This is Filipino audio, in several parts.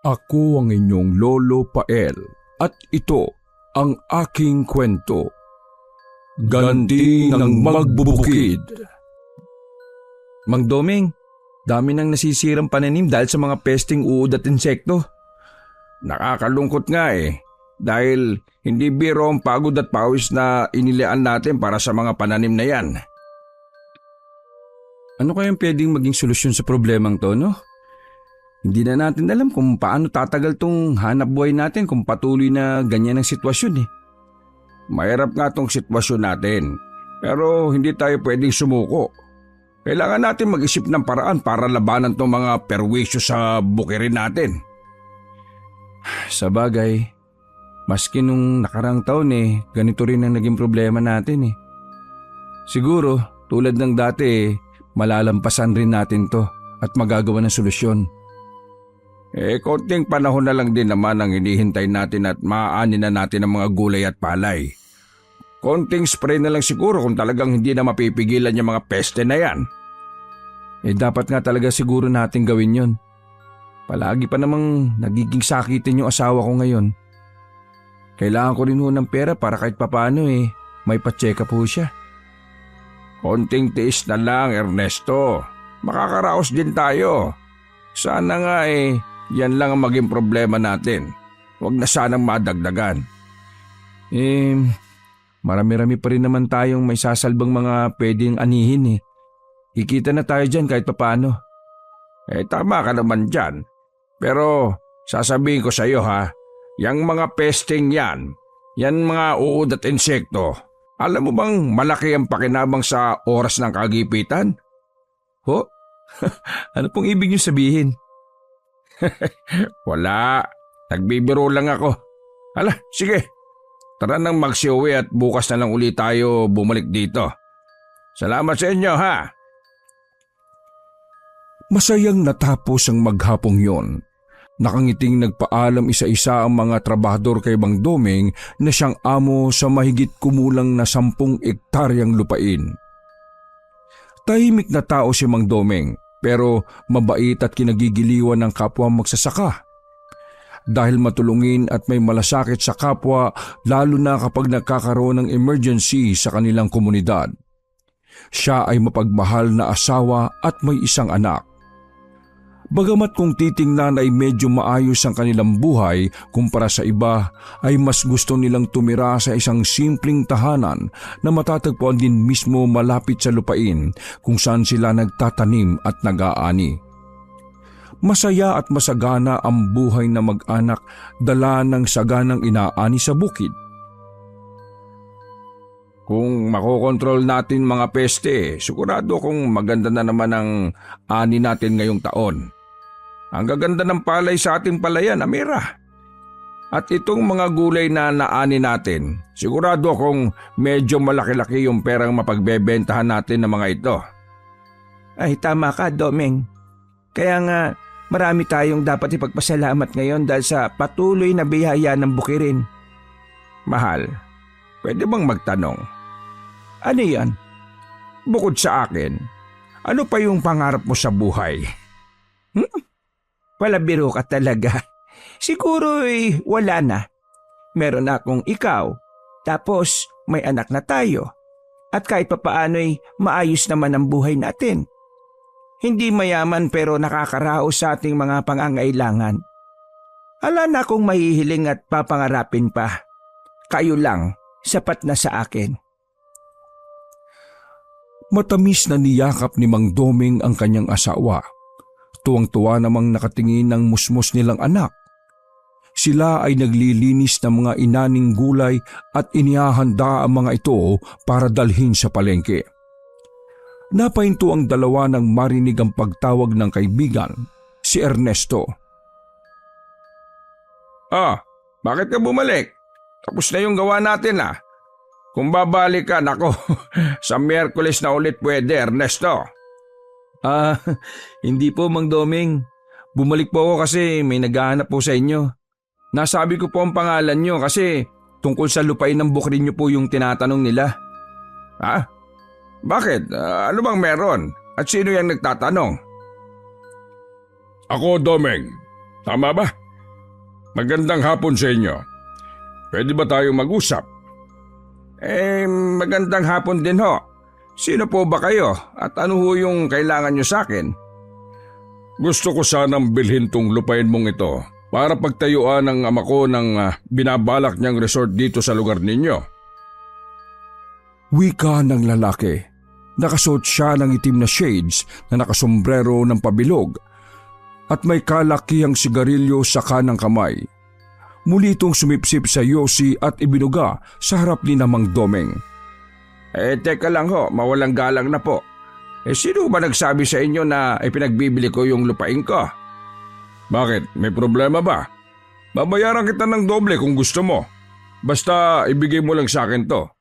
Ako ang inyong Lolo Pael at ito ang aking kwento. Ganti ng Magbubukid. Mang Doming, dami nang nasisirang pananim dahil sa mga pesting uod at insekto. Nakakalungkot nga dahil hindi biro ang pagod at pawis na inilaan natin para sa mga pananim na yan. Ano kayang pwedeng maging solusyon sa problemang to, no? Hindi na natin alam kung paano tatagal tong hanap buhay natin kung patuloy na ganyan ang sitwasyon Mahirap nga tong sitwasyon natin, pero hindi tayo pwedeng sumuko. Kailangan natin mag-isip ng paraan para labanan tong mga perwisyo sa bukirin natin. Sa bagay, maski nung nakarang taon ganito rin ang naging problema natin Siguro, tulad ng dati malalampasan rin natin to at magagawa ng solusyon. Konting panahon na lang din naman ang hinihintay natin at maaani na natin ang mga gulay at palay. Konting spray na lang siguro kung talagang hindi na mapipigilan yung mga peste na yan. Dapat nga talaga siguro natin gawin yon. Palagi pa namang nagiging sakitin yung asawa ko ngayon. Kailangan ko rin ng pera para kahit papano may pa-check up siya. Konting tiis na lang, Ernesto. Makakaraos din tayo. Sana nga yan lang ang maging problema natin. Huwag na sanang madagdagan. Marami-rami pa rin naman tayong may sasalbang mga pwedeng anihin Kikita na tayo dyan kahit papano. Tama ka naman dyan. Pero sasabihin ko sa iyo yang mga pesting yan mga uod at insekto, alam mo bang malaki ang pakinabang sa oras ng kagipitan? Ho? Ano pong ibig niyo sabihin? Wala, nagbibiro lang ako. Hala, sige, tara nang magsiuwi at bukas na lang ulit tayo bumalik dito. Salamat sa inyo Masayang natapos ang maghapong yon. Nakangiting nagpaalam isa-isa ang mga trabahador kay Mang Doming na siyang amo sa mahigit kumulang na 10 ektaryang lupain. Tahimik na tao si Mang Doming pero mabait at kinagigiliwan ng kapwa magsasaka. Dahil matulungin at may malasakit sa kapwa lalo na kapag nagkakaroon ng emergency sa kanilang komunidad. Siya ay mapagmahal na asawa at may isang anak. Bagamat kung titingnan ay medyo maayos ang kanilang buhay kumpara sa iba, ay mas gusto nilang tumira sa isang simpleng tahanan na matatagpuan din mismo malapit sa lupain kung saan sila nagtatanim at nag-aani. Masaya at masagana ang buhay na mag-anak dala ng saganang inaani sa bukid. Kung makokontrol natin mga peste, sigurado kung maganda na naman ang ani natin ngayong taon. Ang gaganda ng palay sa ating palayan, Amira. At itong mga gulay na naani natin, sigurado akong medyo malaki-laki yung perang mapagbebentahan natin ng mga ito. Ay, tama ka, Domeng. Kaya nga, marami tayong dapat ipagpasalamat ngayon dahil sa patuloy na biyaya ng bukirin. Mahal, pwede bang magtanong? Ano yan? Bukod sa akin, ano pa yung pangarap mo sa buhay? Palabiro ka talaga. Siguro wala na. Meron na akong ikaw. Tapos may anak na tayo. At kahit papaano'y maayos naman ang buhay natin. Hindi mayaman pero nakakaraos sa ating mga pangangailangan. Ala na akong mahihiling at papangarapin pa. Kayo lang, sapat na sa akin. Matamis na niyakap ni Mang Doming ang kanyang asawa. Tuwang-tuwa namang nakatingin ng musmos nilang anak. Sila ay naglilinis ng mga inaning gulay at inihahanda ang mga ito para dalhin sa palengke. Napahinto ang dalawa nang marinig ang pagtawag ng kaibigan, si Ernesto. Bakit ka bumalik? Tapos na yung gawa natin Kung babalik ka, nako, sa Miyerkules na ulit pwede, Ernesto. Hindi po, Mang Doming. Bumalik po ako kasi may naghahanap po sa inyo. Nasabi ko po ang pangalan nyo kasi tungkol sa lupain ng bukirin nyo po yung tinatanong nila. Bakit? Ano bang meron? At sino yung nagtatanong? Ako, Domeng. Tama ba? Magandang hapon sa inyo. Pwede ba tayong mag-usap? Magandang hapon din ho. Sino po ba kayo at ano ho yung kailangan nyo sa akin? Gusto ko sanang bilhin tong lupain mong ito para pagtayuan ng ama ko ng binabalak niyang resort dito sa lugar ninyo. Wika ng lalaki. Nakasuot siya ng itim na shades na nakasombrero ng pabilog at may kalakihang sigarilyo sa kanang kamay. Muli itong sumipsip sa yosi at ibinuga sa harap ni Mang Domeng. Teka lang ho, mawalang galang na po. Sino ba nagsabi sa inyo na ipinagbibili ko yung lupain ko? Bakit? May problema ba? Babayaran kita ng doble kung gusto mo. Basta ibigay mo lang sa akin to.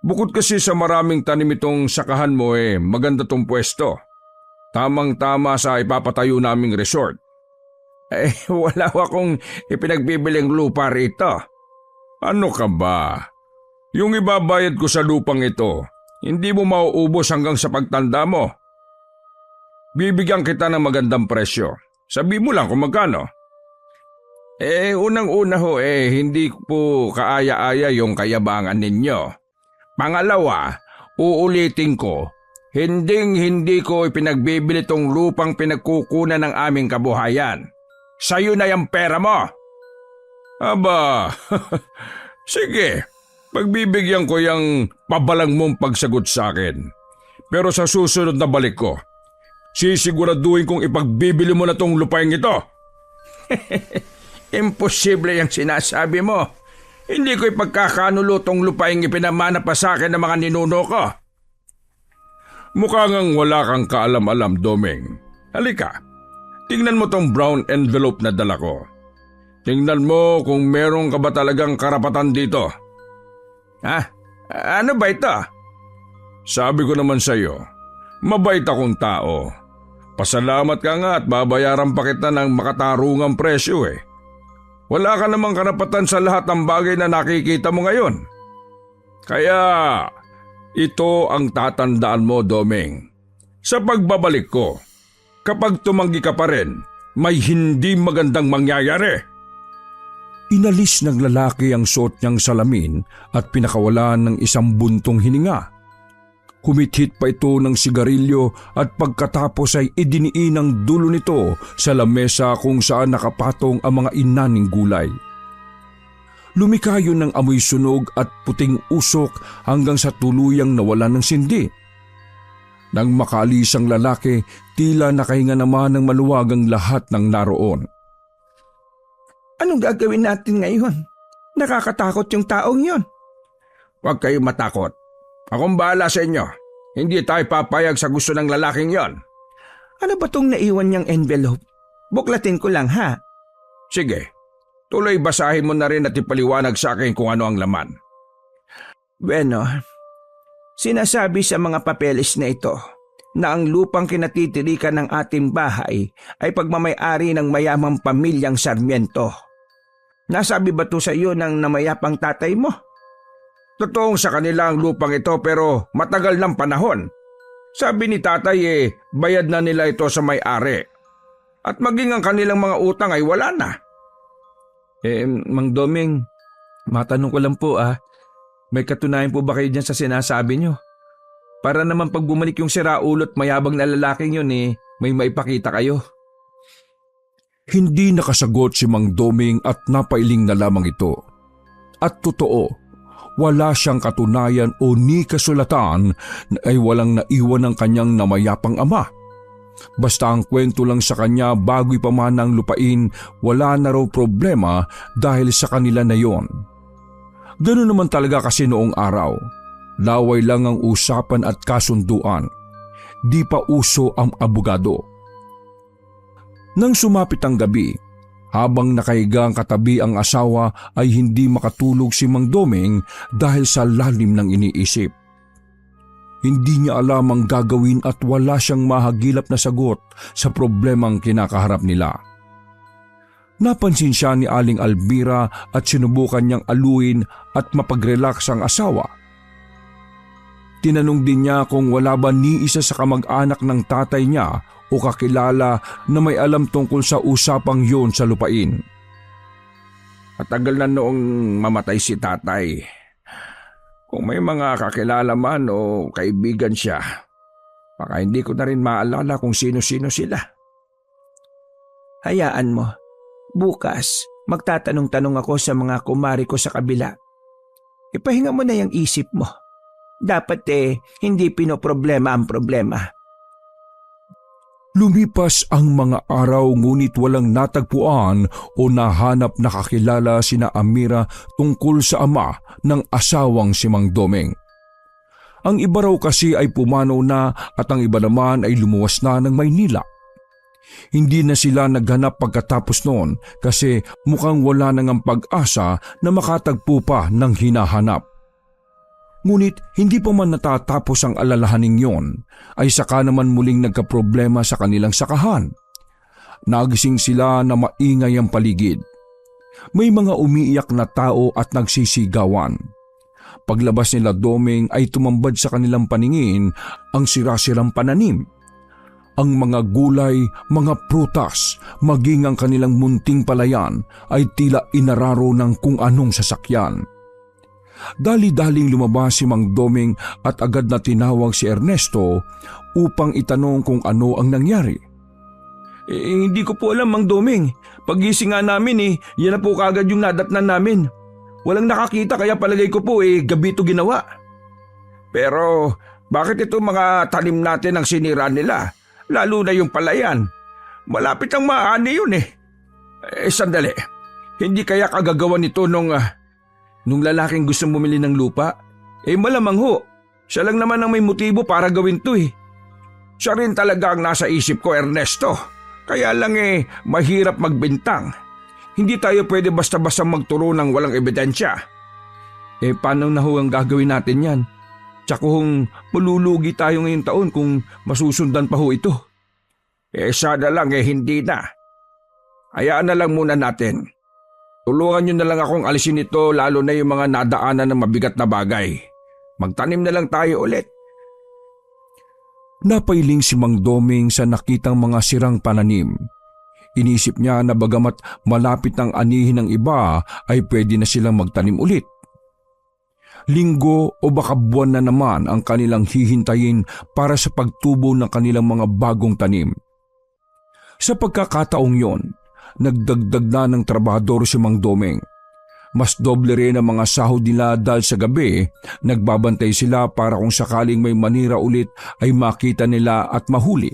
Bukod kasi sa maraming tanim itong sakahan mo maganda tong pwesto. Tamang-tama sa ipapatayo naming resort. Wala akong ipinagbibiling lupa rito. Ano ka ba? Yung ibabayad ko sa lupang ito, hindi mo mauubos hanggang sa pagtanda mo. Bibigyan kita ng magandang presyo. Sabi mo lang kung magkano. Unang-una ho hindi po kaaya-aya yung kayabangan ninyo. Pangalawa, uulitin ko. Hindi ko ipinagbibili tong lupang pinagkukunan ng aming kabuhayan. Sa'yo na yung pera mo. Aba, sige, pagbibigyan ko yung pabalang mong pagsagot sa akin. Pero sa susunod na balik ko, sisiguraduhin kong ipagbibili mo na tong lupain ito. Imposible yung sinasabi mo. Hindi ko ipagkakanulo tong lupain ipinamana pa sa akin ng mga ninuno ko. Mukha ngang wala kang kaalam-alam, Domeng. Halika, tingnan mo tong brown envelope na dala ko. Tingnan mo kung meron ka ba talagang karapatan dito. Ano ba ito? Sabi ko naman sa'yo, mabait akong tao. Pasalamat ka nga at babayaran pa kita ng makatarungang presyo Wala ka namang karapatan sa lahat ng bagay na nakikita mo ngayon. Kaya ito ang tatandaan mo, Domeng. Sa pagbabalik ko, kapag tumanggi ka pa rin, may hindi magandang mangyayari. Inalis ng lalaki ang suot niyang salamin at pinakawalan ng isang buntong hininga. Humithit pa ito ng sigarilyo at pagkatapos ay idiniin ang dulo nito sa lamesa kung saan nakapatong ang mga inaning gulay. Lumikayo ng amoy sunog at puting usok hanggang sa tuluyang nawalan ng sindi. Nang makalis ang lalaki, tila nakahinga naman ng maluwagang lahat ng naroon. Anong gagawin natin ngayon? Nakakatakot yung taong yon. Huwag kayong matakot. Akong bahala sa inyo. Hindi tayo papayag sa gusto ng lalaking yon. Ano ba tong naiwan niyang envelope? Buklatin ko lang ha. Sige. Tuloy basahin mo na rin at ipaliwanag sa akin kung ano ang laman. Bueno, sinasabi sa mga papeles na ito na ang lupang kinatitirikan ng ating bahay ay pagmamay-ari ng mayamang pamilyang Sarmiento. Nasabi ba to sa iyo ng namayapang tatay mo? Totoong sa kanila ang lupang ito pero matagal ng panahon. Sabi ni tatay bayad na nila ito sa may-ari. At maging ang kanilang mga utang ay wala na. Mang Domeng, matanong ko lang po may katunayan po ba kayo dyan sa sinasabi nyo? Para naman pag bumalik yung siraulot mayabang na lalaking yun may maipakita kayo. Hindi nakasagot si Mang Domeng at napailing na lamang ito. At totoo, wala siyang katunayan o ni kasulatan na ay walang naiwan ng kanyang namayapang ama. Basta ang kwento lang sa kanya bago'y pamana ang lupain, wala na raw problema dahil sa kanila na yon. Ganun naman talaga kasi noong araw. Laway lang ang usapan at kasunduan. Di pa uso ang abogado. Nang sumapit ang gabi, habang nakahiga ang katabi ang asawa ay hindi makatulog si Mang Domeng dahil sa lalim ng iniisip. Hindi niya alam ang gagawin at wala siyang mahagilap na sagot sa problemang kinakaharap nila. Napansin siya ni Aling Alvira at sinubukan niyang aluin at mapag-relax ang asawa. Tinanong din niya kung wala ba ni isa sa kamag-anak ng tatay niya o kakilala na may alam tungkol sa usapang yon sa lupain. Matagal na noong mamatay si tatay. Kung may mga kakilala man o kaibigan siya, baka hindi ko na rin maalala kung sino-sino sila. Hayaan mo. Bukas, magtatanong-tanong ako sa mga kumari ko sa kabila. Ipahinga mo na yung isip mo. Dapat hindi pinoproblema ang problema. Lumipas ang mga araw ngunit walang natagpuan o nahanap na kakilala sina Amira tungkol sa ama ng asawang si Mang Domeng. Ang iba raw kasi ay pumanaw na at ang iba naman ay lumuwas na ng Maynila. Hindi na sila naghanap pagkatapos noon kasi mukhang wala nang ang pag-asa na makatagpo pa ng hinahanap. Ngunit hindi pa man natatapos ang alalahaning yon, ay saka naman muling nagkaproblema sa kanilang sakahan. Nagising sila na maingay ang paligid. May mga umiiyak na tao at nagsisigawan. Paglabas nila Domeng ay tumambad sa kanilang paningin ang sirasirang pananim. Ang mga gulay, mga prutas, maging ang kanilang munting palayan ay tila inararo ng kung anong sasakyan. Dali-daling lumabas si Mang Domeng at agad na tinawag si Ernesto upang itanong kung ano ang nangyari. Hindi ko po alam, Mang Domeng. Pagising nga namin yan na po kagad yung nadatnan namin. Walang nakakita kaya palagay ko po gabi ito ginawa. Pero bakit ito mga tanim natin ang sinira nila? Lalo na yung palayan. Malapit ang maani yun sandali. Hindi kaya kagagawa nito nung lalaking gusto bumili ng lupa? Malamang ho. Siya lang naman ang may motibo para gawin to Siya rin talaga ang nasa isip ko, Ernesto. Kaya lang mahirap magbintang. Hindi tayo pwede basta-basta magturo ng walang ebidensya. Paano na ho ang gagawin natin yan? Tsaka kung malulugi tayo ngayong taon kung masusundan pa ho ito. Sana lang hindi na. Hayaan na lang muna natin. Tulungan nyo na lang akong alisin ito lalo na yung mga nadaanan ng mabigat na bagay. Magtanim na lang tayo ulit. Napailing si Mang Domeng sa nakitang mga sirang pananim. Inisip niya na bagamat malapit ang anihin ng iba ay pwede na silang magtanim ulit. Linggo o baka buwan na naman ang kanilang hihintayin para sa pagtubo ng kanilang mga bagong tanim. Sa pagkakataong yon, nagdagdag na ng trabahador si Mang Domeng. Mas doble rin ang mga sahod nila dahil sa gabi, nagbabantay sila para kung sakaling may manira ulit ay makita nila at mahuli.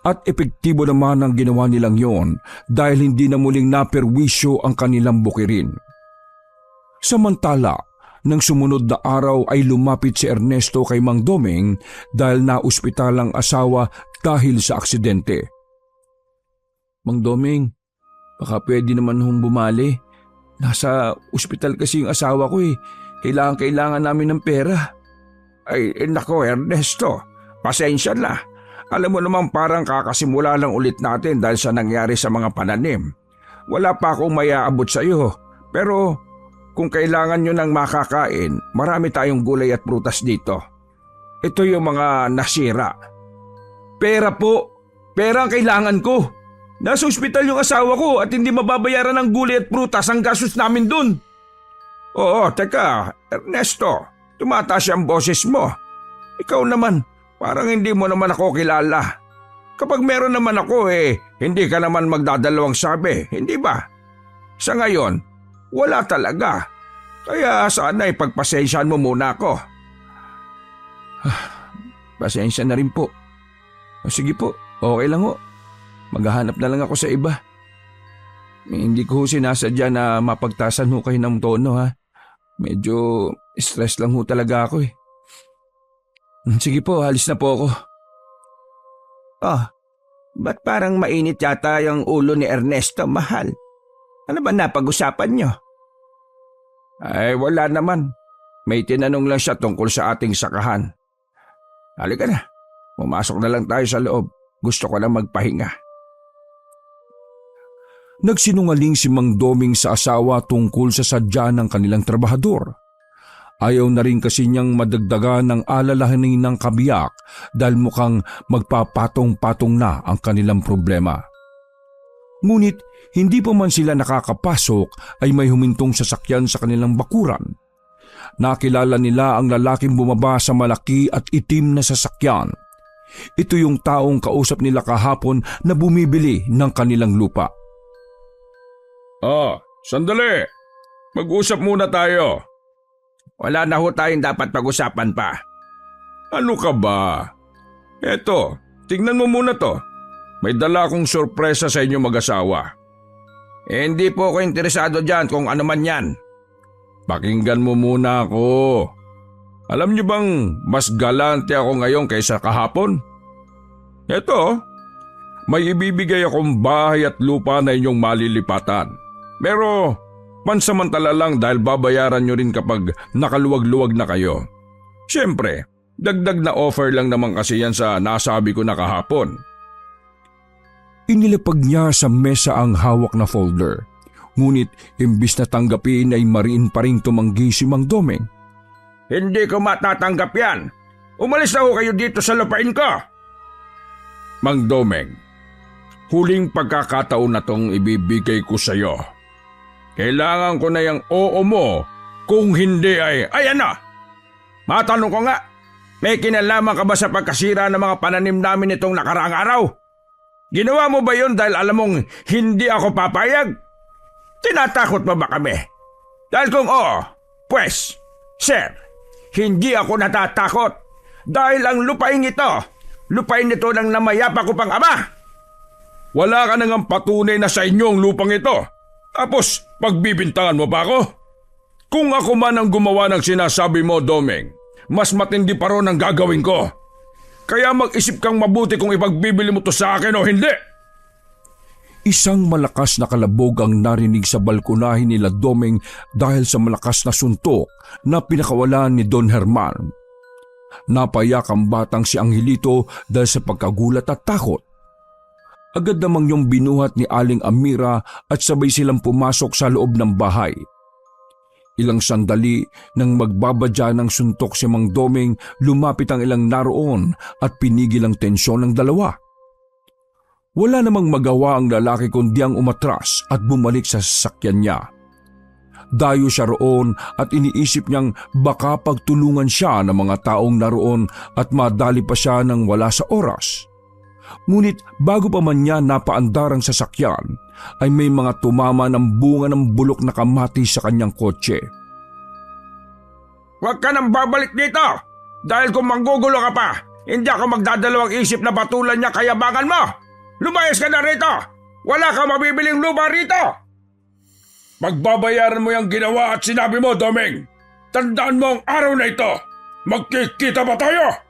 At epektibo naman ang ginawa nilang yon dahil hindi na muling naperwisyo ang kanilang bukirin. Samantala, nang sumunod na araw ay lumapit si Ernesto kay Mang Domeng dahil na-ospital ang asawa dahil sa aksidente. Mang Domeng, baka pwede naman hong bumali. Nasa ospital kasi yung asawa ko Kailangan namin ng pera. Nako Ernesto, pasensya na. Alam mo naman parang kakasimula lang ulit natin dahil sa nangyari sa mga pananim. Wala pa akong maiaabot sa iyo, pero kung kailangan nyo ng makakain, marami tayong gulay at prutas dito. Ito yung mga nasira. Pera po! Pera ang kailangan ko! Nasa ospital yung asawa ko at hindi mababayaran ng gulay at prutas ang gastos namin dun. Oo, teka, Ernesto, tumataas ang boses mo. Ikaw naman, parang hindi mo naman ako kilala. Kapag meron naman ako hindi ka naman magdadalawang sabi, hindi ba? Sa ngayon, wala talaga. Kaya sana ipagpasensyaan mo muna ako. Pasensya na rin po. Sige po, okay lang ho. Maghahanap na lang ako sa iba. Hindi ko sinasadya na mapagtasan ho kayo ng tono Medyo stress lang ho talaga ako Sige po, halis na po ako. Ba't parang mainit yata yung ulo ni Ernesto, mahal? Ano ba napag-usapan nyo? Wala naman. May tinanong lang siya tungkol sa ating sakahan. Halika na, pumasok na lang tayo sa loob. Gusto ko lang magpahinga. Nagsinungaling si Mang Domeng sa asawa tungkol sa sadya ng kanilang trabahador. Ayaw na rin kasi niyang madagdagan ng alalahanin ng kabiyak dahil mukhang magpapatong-patong na ang kanilang problema. Ngunit hindi pa man sila nakakapasok ay may humintong sasakyan sa kanilang bakuran. Nakilala nila ang lalaking bumaba sa malaki at itim na sasakyan. Ito yung taong kausap nila kahapon na bumibili ng kanilang lupa. Sandali. Mag-usap muna tayo. Wala na ho tayong dapat pag-usapan pa. Ano ka ba? Eto, tignan mo muna to. May dala akong sorpresa sa inyo mag-asawa. Hindi po ako interesado dyan kung ano man yan. Pakinggan mo muna ako. Alam niyo bang mas galante ako ngayon kaysa kahapon? Eto, may ibibigay akong bahay at lupa na inyong malilipatan. Pero pansamantala lang dahil babayaran nyo rin kapag nakaluwag-luwag na kayo. Siyempre, dagdag na offer lang naman kasi yan sa nasabi ko na kahapon. Inilapag niya sa mesa ang hawak na folder. Ngunit imbis na tanggapin ay mariin pa rin tumanggi si Mang Domeng. Hindi ko matatanggap yan. Umalis na ho kayo dito sa lupain ko. Mang Domeng, huling pagkakataon na tong ibibigay ko sa iyo. Kailangan ko na yung oo mo, kung hindi ay ano? Matanong ko nga, may kinalaman ka ba sa pagkasira ng mga pananim namin itong nakaraang araw? Ginawa mo ba yun dahil alam mong hindi ako papayag? Tinatakot mo ba kami? Dahil kung oo, pues, sir, hindi ako natatakot dahil ang lupain nito ng namayapa ko pang ama. Wala ka nang patunay na sa inyo ang lupang ito. Tapos, pagbibintangan mo pa ako? Kung ako man ang gumawa ng sinasabi mo, Domeng, mas matindi pa ron ang gagawin ko. Kaya mag-isip kang mabuti kung ipagbibili mo to sa akin o hindi. Isang malakas na kalabog ang narinig sa balkonahin nila Domeng dahil sa malakas na suntok na pinakawalan ni Don Herman. Napayak ang batang si Angelito dahil sa pagkagulat at takot. Agad namang yung binuhat ni Aling Amira at sabay silang pumasok sa loob ng bahay. Ilang sandali nang magbabadya ng suntok si Mang Domeng, lumapit ang ilang naroon at pinigil ang tensyon ng dalawa. Wala namang magawa ang lalaki kundi ang umatras at bumalik sa sasakyan niya. Dayo siya roon at iniisip niyang baka pagtulungan siya ng mga taong naroon at madali pa siya ng wala sa oras. Ngunit bago pa man niya napaandar ang sasakyan, ay may mga tumama ng bunga ng bulok na kamatis sa kanyang kotse. Huwag ka nang babalik dito! Dahil kung manggugulo ka pa, hindi ako magdadalawang isip na patulan niya kayabangan mo! Lumayas ka na rito! Wala kang mabibiling lupa rito! Magbabayaran mo yung ginawa at sinabi mo, Domeng. Tandaan mo ang araw na ito. Magkikita ba tayo?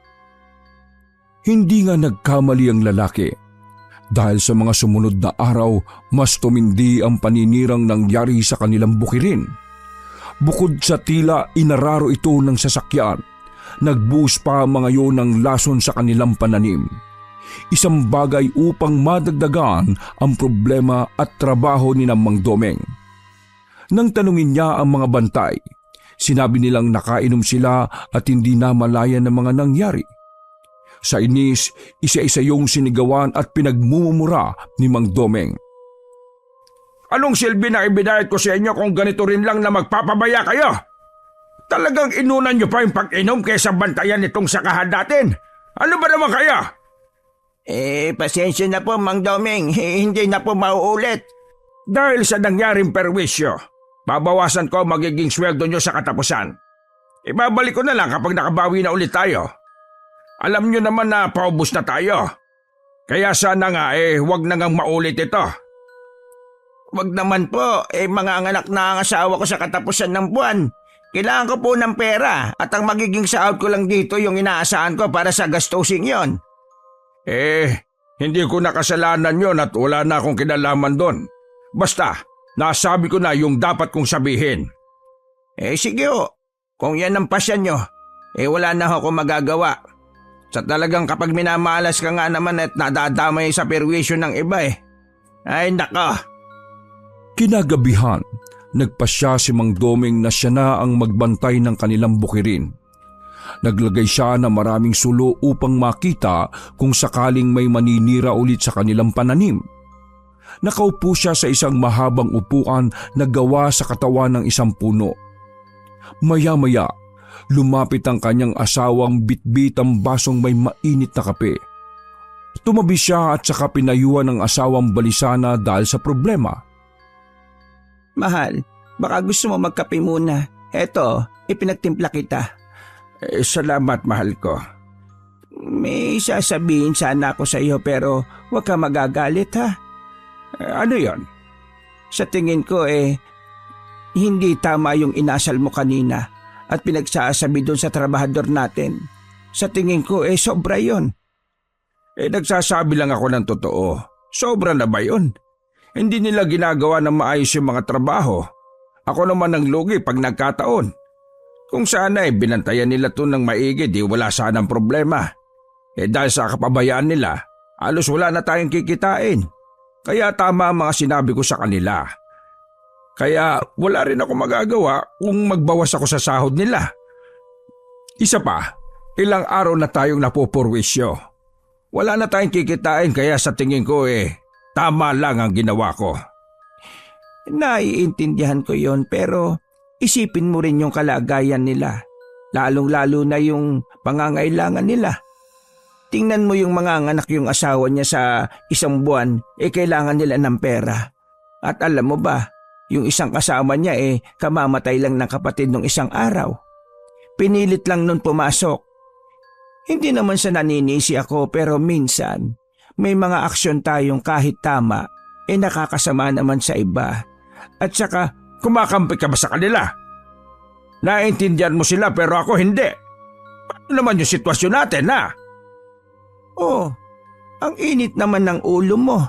Hindi nga nagkamali ang lalaki. Dahil sa mga sumunod na araw, mas tumindi ang paninirang nangyari sa kanilang bukirin. Bukod sa tila inararo ito ng sasakyan, nagbuhos pa ang mga yun ng lason sa kanilang pananim. Isang bagay upang madagdagan ang problema at trabaho ni Mang Domeng. Nang tanungin niya ang mga bantay, sinabi nilang nakainom sila at hindi na malaya ng mga nangyari. Sa inis, isa-isa yung sinigawan at pinagmumura ni Mang Domeng. Anong silbi na ibinayad ko sa inyo kung ganito rin lang na magpapabaya kayo? Talagang inunan niyo pa yung pag-inom kaysa bantayan itong sakahan natin. Ano ba naman kayo? Pasensya na po, Mang Domeng. Hindi na po mauulit. Dahil sa nangyaring perwisyo, babawasan ko magiging sweldo niyo sa katapusan. Ibabalik ko na lang kapag nakabawi na ulit tayo. Alam niyo naman na paubos na tayo. Kaya sana nga huwag na ngang maulit ito. Wag naman po, mga anak na ang asawa ko sa katapusan ng buwan. Kailangan ko po ng pera at ang magiging sahod ko lang dito yung inaasahan ko para sa gastusin yon. Hindi ko nakasalanan yon at wala na akong kinalaman doon. Basta, nasabi ko na yung dapat kong sabihin. Sige o, kung yan ang pasyan nyo, wala na ako magagawa. Sa talagang kapag minamalas ka nga naman at nadadamay sa perwisyo ng iba Ay nako. Kinagabihan, nagpasya si Mang Domeng na siya na ang magbantay ng kanilang bukirin. Naglagay siya ng maraming sulo upang makita kung sakaling may maninira ulit sa kanilang pananim. Nakaupo siya sa isang mahabang upuan na gawa sa katawan ng isang puno. Maya-maya, lumapit ang kanyang asawang bitbit ang basong may mainit na kape. Tumabi siya at saka pinayuhan ng asawang balisana dahil sa problema. Mahal, baka gusto mo magkape muna. Eto, ipinagtimpla kita. Salamat, mahal ko. May sasabihin sana ako sa iyo pero huwag ka magagalit ha. Ano yon? Sa tingin ko hindi tama yung inasal mo kanina at pinagsasabi doon sa trabahador natin. Sa tingin ko sobra yon. Nagsasabi lang ako ng totoo. Sobra na ba yun? Hindi nila ginagawa ng maayos yung mga trabaho. Ako naman ang lugi pag nagkataon. Kung sana binantayan nila to ng maigi, di wala sanang problema. Dahil sa kapabayaan nila, halos wala na tayong kikitain. Kaya tama ang mga sinabi ko sa kanila. Kaya wala rin ako magagawa kung magbawas ako sa sahod nila. Isa pa, ilang araw na tayong napupurwisyo. Wala na tayong kikitain kaya sa tingin ko tama lang ang ginawa ko. Naiintindihan ko yon pero isipin mo rin yung kalagayan nila. Lalong-lalo na yung pangangailangan nila. Tingnan mo yung manganganak yung asawa niya sa isang buwan, kailangan nila ng pera. At alam mo ba, yung isang kasama niya kamamatay lang ng kapatid nung isang araw. Pinilit lang nun pumasok. Hindi naman sa naninisi ako pero minsan, may mga aksyon tayong kahit tama, nakakasama naman sa iba. At saka, kumakampi ka ba sa kanila? Naintindihan mo sila pero ako hindi. Paano naman yung sitwasyon natin ha? Oh, ang init naman ng ulo mo.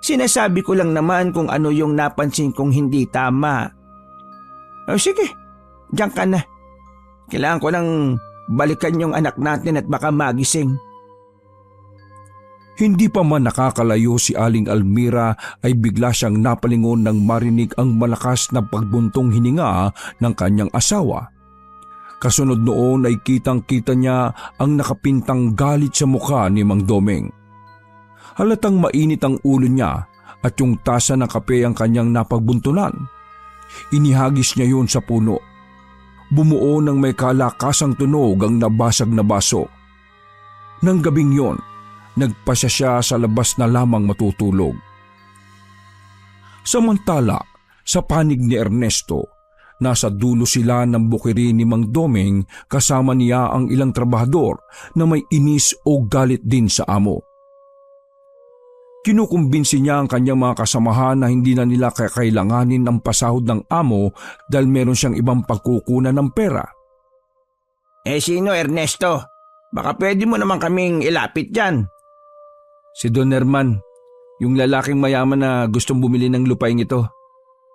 Sinasabi ko lang naman kung ano yung napansin kong hindi tama. Sige, diyan ka na. Kailangan ko nang balikan yung anak natin at baka magising. Hindi pa man nakakalayo si Aling Almira ay bigla siyang napalingon nang marinig ang malakas na pagbuntong hininga ng kanyang asawa. Kasunod noon ay kitang-kita niya ang nakapintang galit sa mukha ni Mang Domeng. Halatang mainit ang ulo niya at yung tasa ng kape ang kanyang napagbuntunan. Inihagis niya yun sa puno. Bumuo ng may kalakasang tunog ang nabasag na baso. Nang gabing yon, nagpasya siya sa labas na lamang matutulog. Samantala, sa panig ni Ernesto, nasa dulo sila ng bukiri ni Mang Domeng kasama niya ang ilang trabahador na may inis o galit din sa amo. Kinukumbinsi niya ang kanyang mga kasamahan na hindi na nila kakailanganin ang pasahod ng amo dahil meron siyang ibang pagkukunan ng pera. Sino Ernesto? Baka pwede mo naman kaming ilapit dyan. Si Don Herman, yung lalaking mayaman na gustong bumili ng lupain ito.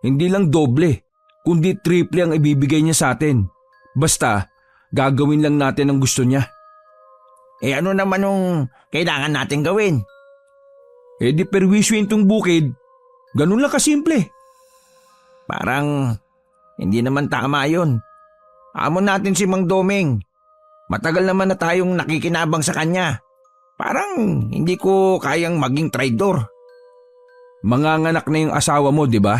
Hindi lang doble, kundi triple ang ibibigay niya sa atin. Basta, gagawin lang natin ang gusto niya. Ano naman yung kailangan natin gawin? Di perwisyo itong bukid. Ganun lang kasimple. Parang hindi naman tama yun. Amon natin si Mang Domeng. Matagal naman na tayong nakikinabang sa kanya. Parang hindi ko kayang maging traidor. Manganganak na yung asawa mo, di ba?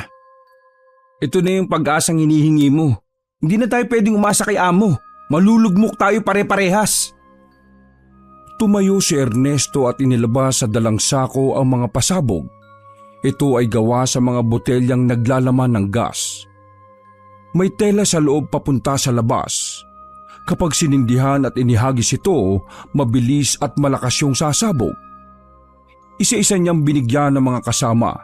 Ito na yung pag-asang hinihingi mo. Hindi na tayo pwedeng umasa kay amo. Malulugmok tayo pare-parehas. Tumayo si Ernesto at inilabas sa dalang sako ang mga pasabog. Ito ay gawa sa mga botelyang naglalaman ng gas. May tela sa loob papunta sa labas. Kapag sinindihan at inihagis ito, mabilis at malakas yung sasabog. Isa-isa niyang binigyan ng mga kasama.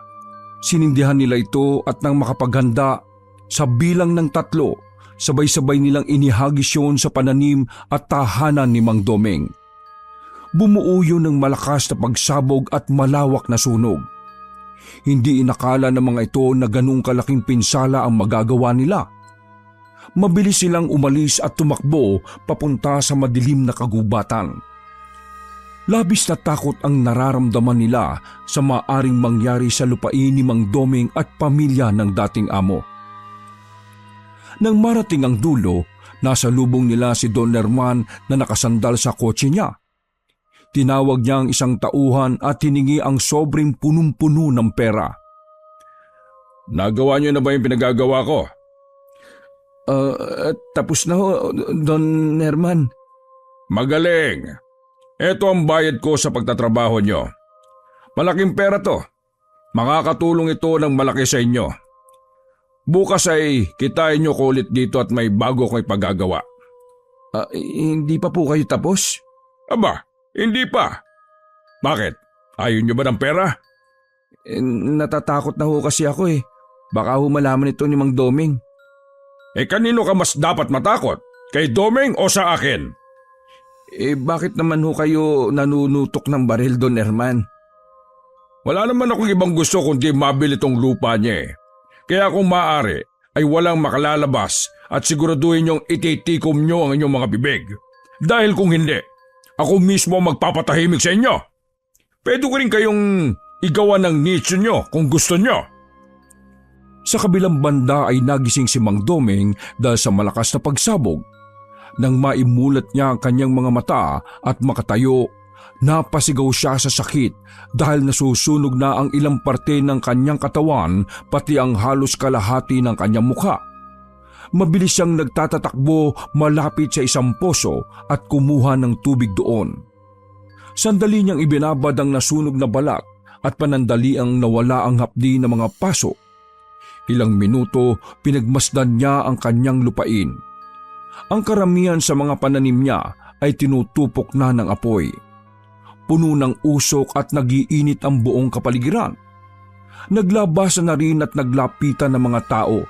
Sinindihan nila ito at nang makapaghanda, sa bilang ng 3, sabay-sabay nilang inihagis yun sa pananim at tahanan ni Mang Domeng. Bumuo yun ng malakas na pagsabog at malawak na sunog. Hindi inakala ng mga ito na ganung kalaking pinsala ang magagawa nila. Mabilis silang umalis at tumakbo papunta sa madilim na kagubatan. Labis na takot ang nararamdaman nila sa maaring mangyari sa lupain ni Mang Domeng at pamilya ng dating amo. Nang marating ang dulo, nasa lubong nila si Don Herman na nakasandal sa kotse niya. tinawag niya ang isang tauhan at hiningi ang sobrang punong-puno ng pera. Nagawa niyo na ba yung pinagagawa ko? Tapos na ho, Don Herman. Magaling! Ito ang bayad ko sa pagtatrabaho niyo. Malaking pera to. Makakatulong ito ng malaki sa inyo. Bukas ay kitain niyo ko ulit dito at may bago ko'y paggagawa. Hindi pa po kayo tapos? Aba, hindi pa. Bakit? Ayaw niyo ba ng pera? Natatakot na ho kasi ako eh. Baka ho malaman ito ni Mang Doming. Kanino ka mas dapat matakot? Kay Doming o sa akin? Bakit naman ho kayo nanunutok ng baril, Don Herman? Wala naman akong ibang gusto kundi mabili tong lupa niya eh. Kaya kung maaari ay walang makalalabas at siguraduhin niyong ititikom niyo ang inyong mga bibig. Dahil kung hindi, ako mismo magpapatahimik sa inyo. Pwede ko rin kayong igawa ng nicho niyo kung gusto niyo. Sa kabilang banda ay nagising si Mang Doming dahil sa malakas na pagsabog. Nang maimulat niya ang kanyang mga mata at makatayo, napasigaw siya sa sakit dahil nasusunog na ang ilang parte ng kanyang katawan pati ang halos kalahati ng kanyang mukha. Mabilis siyang nagtatatakbo malapit sa isang poso at kumuha ng tubig doon. Sandali niyang ibinabad ang nasunog na balat at panandaliang nawala ang hapdi ng mga paso. Ilang minuto pinagmasdan niya ang kanyang lupain. Ang karamihan sa mga pananim niya ay tinutupok na ng apoy. Puno ng usok at nagiinit ang buong kapaligiran. Naglabasan na rin at naglapitan ng mga tao.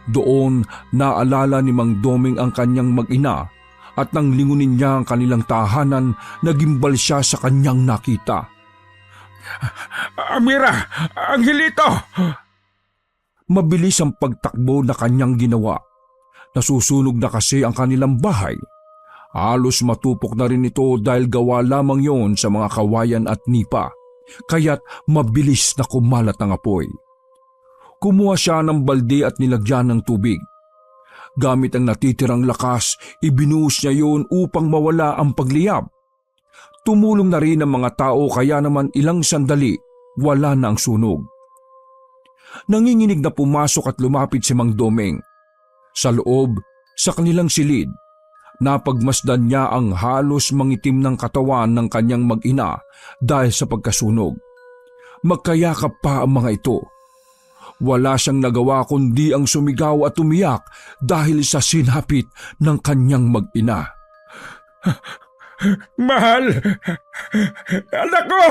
Doon naalala ni Mang Doming ang kanyang mag-ina at nang lingunin niya ang kanilang tahanan, nagimbal siya sa kanyang nakita. Amira! Angelito! Mabilis ang pagtakbo na kanyang ginawa. Nasusunog na kasi ang kanilang bahay. Halos matupok na rin ito dahil gawa lamang yon sa mga kawayan at nipa, kaya't mabilis na kumalat ang apoy. Kumuha siya ng balde at nilagyan ng tubig. Gamit ang natitirang lakas, ibinuhos niya yon upang mawala ang pagliyab. Tumulong na rin ang mga tao kaya naman ilang sandali, wala na ang sunog. Nanginginig na pumasok at lumapit si Mang Doming. Sa loob, sa kanilang silid, napagmasdan niya ang halos mangitim ng katawan ng kanyang mag-ina dahil sa pagkasunog. Magkayakap pa ang mga ito. Wala siyang nagawa kundi ang sumigaw at umiyak dahil sa sinapit ng kanyang mag-ina. Mahal! Anak ko!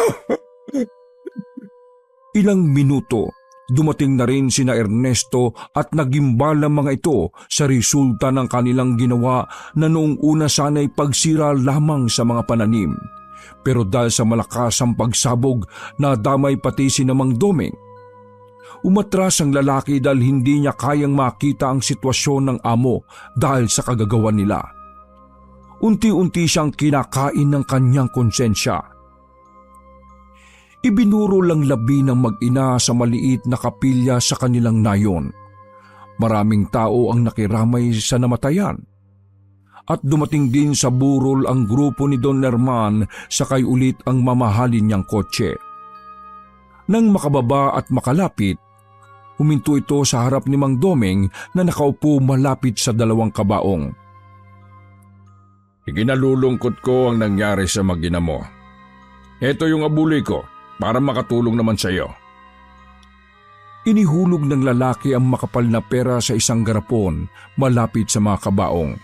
Ilang minuto, dumating na rin sina Ernesto at nagimbal ang mga ito sa resulta ng kanilang ginawa na noong una sana'y pagsira lamang sa mga pananim. Pero dahil sa malakas ang pagsabog, nadamay pati si Mang Doming. Umatras ang lalaki dahil hindi niya kayang makita ang sitwasyon ng amo dahil sa kagagawan nila. Unti-unti siyang kinakain ng kanyang konsensya. Ibinuro lang labi ng mag-ina sa maliit na kapilya sa kanilang nayon. Maraming tao ang nakiramay sa namatayan. At dumating din sa burol ang grupo ni Don Herman sakay ulit ang mamahalin niyang kotse. Nang makababa at makalapit, huminto ito sa harap ni Mang Doming na nakaupo malapit sa dalawang kabaong. Ikinalulungkot ko ang nangyari sa mag-ina mo. Ito yung abuloy ko para makatulong naman sa iyo. Inihulog ng lalaki ang makapal na pera sa isang garapon malapit sa mga kabaong.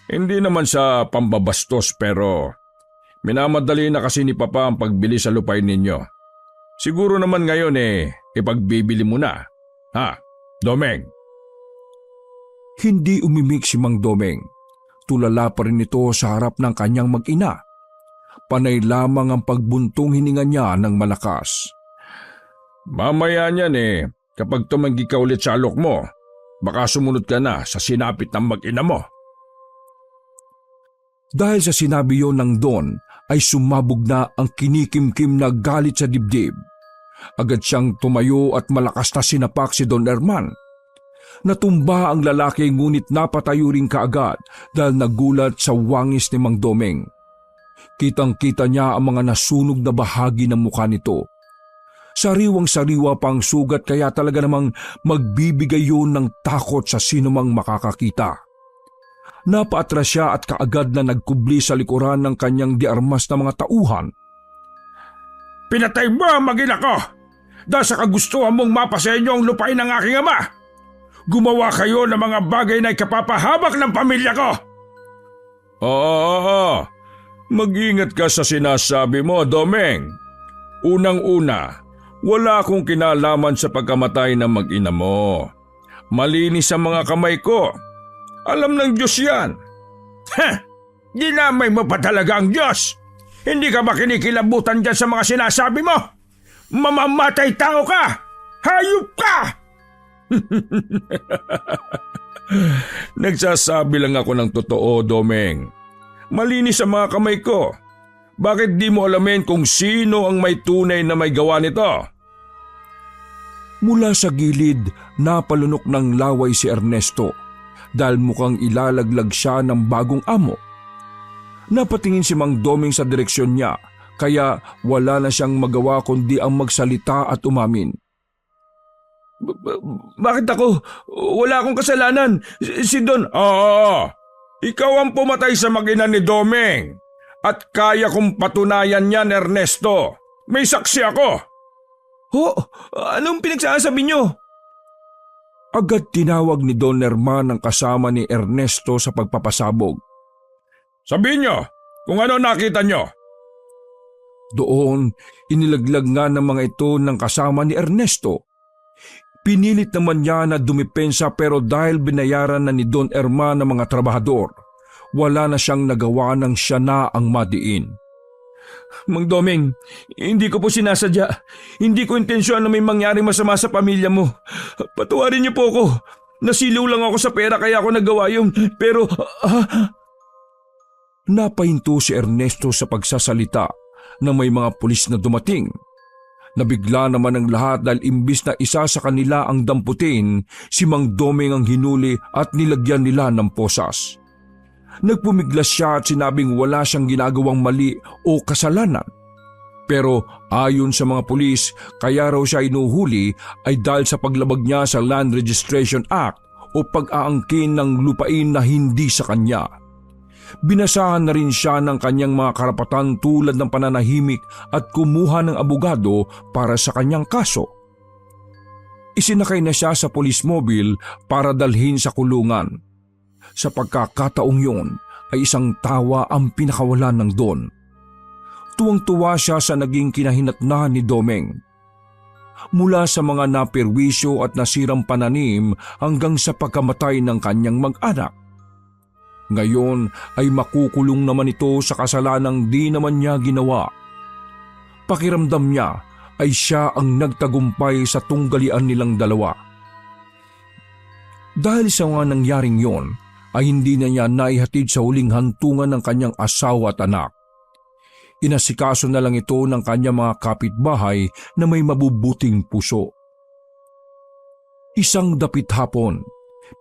Hindi naman sa pambabastos pero minamadali na kasi ni Papa ang pagbili sa lupain ninyo. Siguro naman ngayon ipagbibili mo na. Ha, Domeng? Hindi umimik si Mang Domeng. Tulala pa rin ito sa harap ng kanyang mag-ina. Panay lamang ang pagbuntong hininga niya ng malakas. Mamaya niyan kapag tumanggi ka ulit sa alok mo, baka sumunod ka na sa sinapit ng mag-ina mo. Dahil sa sinabi yon ng Don, ay sumabog na ang kinikimkim na galit sa dibdib. Agad siyang tumayo at malakas na sinapak si Don Herman. Natumba ang lalaki ngunit napatayo rin kaagad dahil nagulat sa wangis ni Mang Doming. Kitang-kita niya ang mga nasunog na bahagi ng mukha nito. Sariwang-sariwa pang sugat kaya talaga namang magbibigay yun ng takot sa sinumang makakakita. Napaatras siya at kaagad na nagkubli sa likuran ng kanyang diarmas na mga tauhan. Pinatay mo ang mag-ina ko dahil sa kagustuhan mong mapasenyo ang lupain ng aking ama. Gumawa kayo ng mga bagay na ikapapahabak ng pamilya ko. Oo. Mag-ingat ka sa sinasabi mo, Domeng. Unang-una, wala akong kinalaman sa pagkamatay ng mag-ina mo. Malinis ang mga kamay ko. Alam ng Diyos yan. Dinamay mo pa talaga ang Diyos. Hindi ka ba kinikilabutan dyan sa mga sinasabi mo? Mamamatay tao ka! Hayop ka! Nagsasabi lang ako ng totoo, Domeng. Malinis ang mga kamay ko. Bakit di mo alamin kung sino ang may tunay na may gawa nito? Mula sa gilid, napalunok ng laway si Ernesto dahil mukhang ilalaglag siya ng bagong amo. Napatingin si Mang Doming sa direksyon niya kaya wala na siyang magawa kundi ang magsalita at umamin. Bakit ako? Wala akong kasalanan. Si Don... Oo, ikaw ang pumatay sa mag-ina ni Domeng. At kaya kong patunayan yan, Ernesto. May saksi ako. Anong pinagsasabi niyo? Agad tinawag ni Don Herman ang kasama ni Ernesto sa pagpapasabog. Sabihin niyo kung ano nakita niyo. Doon, inilaglag nga ng mga ito ng kasama ni Ernesto. Pinilit naman niya na dumipensa pero dahil binayaran na ni Don Herman ng mga trabahador, wala na siyang nagawa nang siya na ang madiin. Mang Domeng, hindi ko po sinasadya. Hindi ko intensyon na may mangyari masama sa pamilya mo. Patawarin niyo po ako. Nasiliw lang ako sa pera kaya ako nagawa yun. Pero... Napahinto si Ernesto sa pagsasalita na may mga pulis na dumating. Nabigla naman ang lahat dahil imbis na isa sa kanila ang damputin, si Mang Domeng ang hinuli at nilagyan nila ng posas. Nagpumiglas siya at sinabing wala siyang ginagawang mali o kasalanan. Pero ayon sa mga pulis, kaya raw siya inuhuli ay dahil sa paglabag niya sa Land Registration Act o pag-aangkin ng lupain na hindi sa kanya. Binasahan na rin siya ng kanyang mga karapatan tulad ng pananahimik at kumuha ng abogado para sa kanyang kaso. Isinakay na siya sa police mobile para dalhin sa kulungan. Sa pagkakataong yun ay isang tawa ang pinakawalan ng Don. Tuwang-tuwa siya sa naging kinahinatnan ni Domeng. Mula sa mga napirwisyo at nasirang pananim hanggang sa pagkamatay ng kanyang mag-anak. Ngayon ay makukulong naman ito sa kasalanang di naman niya ginawa. Pakiramdam niya ay siya ang nagtagumpay sa tunggalian nilang dalawa. Dahil sa mga nangyaring yon, ay hindi na niya naihatid sa huling hantungan ng kanyang asawa at anak. Inasikaso na lang ito ng kanyang mga kapitbahay na may mabubuting puso. Isang dapit hapon,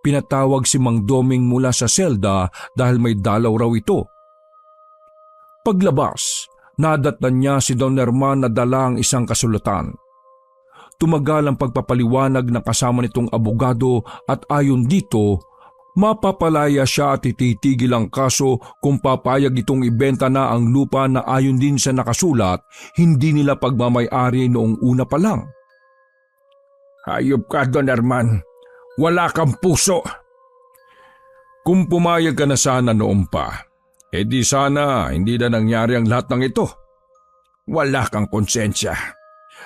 pinatawag si Mang Domeng mula sa selda dahil may dalaw raw ito. Paglabas, nadatnan niya si Don Herman na dala ang isang kasulatan. Tumagal ang pagpapaliwanag ng kasama nitong abogado at ayon dito, mapapalaya siya at ititigil ang kaso kung papayag itong ibenta na ang lupa na ayon din sa nakasulat, hindi nila pagmamay-ari noong una pa lang. Hayop ka, Don Herman. Wala kang puso. Kung pumayag ka na sana noon pa, edi sana hindi na nangyari ang lahat ng ito. Wala kang konsensya.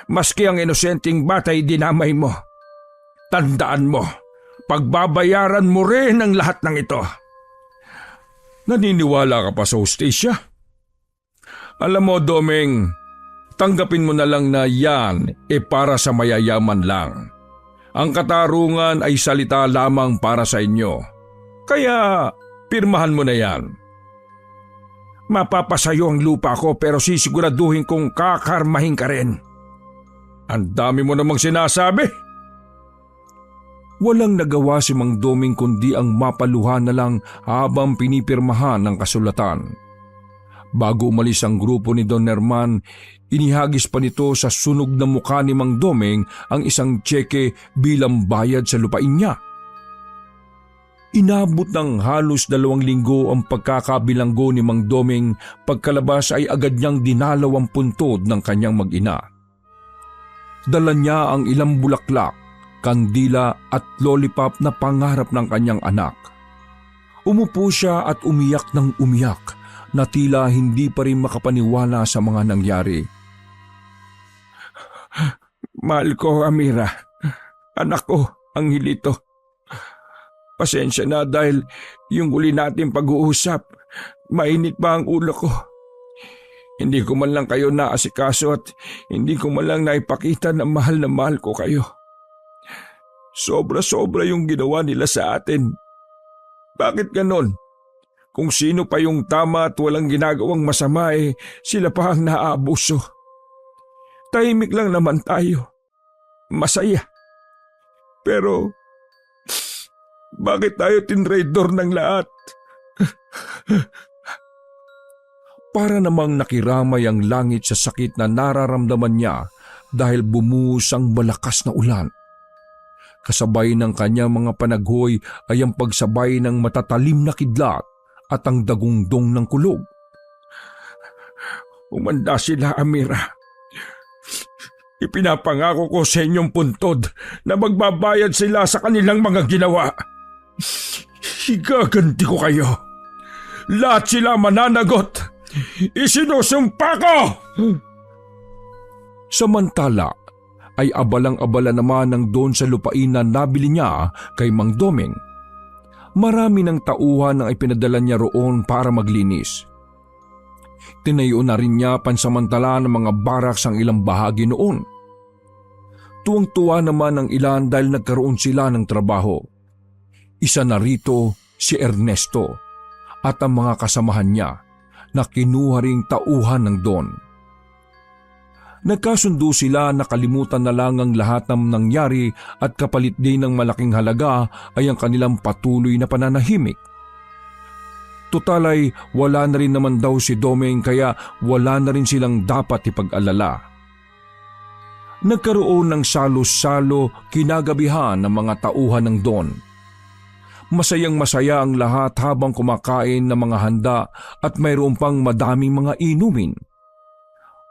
Maski ang inosenteng batay dinamay mo. Tandaan mo, pagbabayaran mo rin ang lahat ng ito. Naniniwala ka pa sa hustisya? Alam mo, Domeng, tanggapin mo na lang na yan para sa mayayaman lang. Ang katarungan ay salita lamang para sa inyo. Kaya, pirmahan mo na yan. Mapapasayo ang lupa ko pero sisiguraduhin kong kakarmahin ka rin. Ang dami mo namang sinasabi. Walang nagawa si Mang Domeng kundi ang mapaluhan na lang habang pinipirmahan ng kasulatan. Bago umalis ang grupo ni Don Herman, inihagis pa nito sa sunog na mukha ni Mang Domeng ang isang tseke bilang bayad sa lupain niya. Inabot ng halos 2 linggo ang pagkakabilanggo ni Mang Domeng, pagkalabas ay agad niyang dinalaw ang puntod ng kanyang mag-ina. Dala niya ang ilang bulaklak, kandila at lollipop na pangarap ng kanyang anak. Umupo siya at umiyak ng umiyak na tila hindi pa rin makapaniwala sa mga nangyari. Mahal ko, Amira. Anak ko, Angelito. Pasensya na dahil yung uli natin pag-uusap, mainit pa ang ulo ko. Hindi ko man lang kayo naasikaso at hindi ko man lang naipakita na mahal ko kayo. Sobra-sobra yung ginawa nila sa atin. Bakit ganon? Kung sino pa yung tama at walang ginagawang masama sila pa ang naaabuso. Tahimik lang naman tayo. Masaya. Pero, bakit tayo tinraidor ng lahat? Para namang nakiramay ang langit sa sakit na nararamdaman niya dahil bumuhos ang malakas na ulan. Kasabay ng kanyang mga panaghoy ay ang pagsabay ng matatalim na kidlat at ang dagungdong ng kulog. Umanda sila, Amira. Ipinapangako ko sa inyong puntod na magbabayad sila sa kanilang mga ginawa. Igaganti ko kayo. Lahat sila mananagot. Isinusumpa ko! Samantala, ay abalang-abala naman ng Don sa lupain na nabili niya kay Mang Domeng. Marami ng tauhan ang ipinadala niya roon para maglinis. Tinayo na rin niya pansamantala ng mga baraks ang ilang bahagi noon. Tuwang-tuwa naman ang ilan dahil nagkaroon sila ng trabaho. Isa na rito si Ernesto at ang mga kasamahan niya na kinuha ring tauhan ng Don. Nagkasundo sila na kalimutan na lang ang lahat ng nangyari at kapalit din ng malaking halaga ay ang kanilang patuloy na pananahimik. Tutal ay wala na rin naman daw si Domeng kaya wala na rin silang dapat ipag-alala. Nagkaroon ng salo-salo kinagabihan ng mga tauhan ng Don. Masayang masaya ang lahat habang kumakain ng mga handa at mayroon pang madaming mga inumin.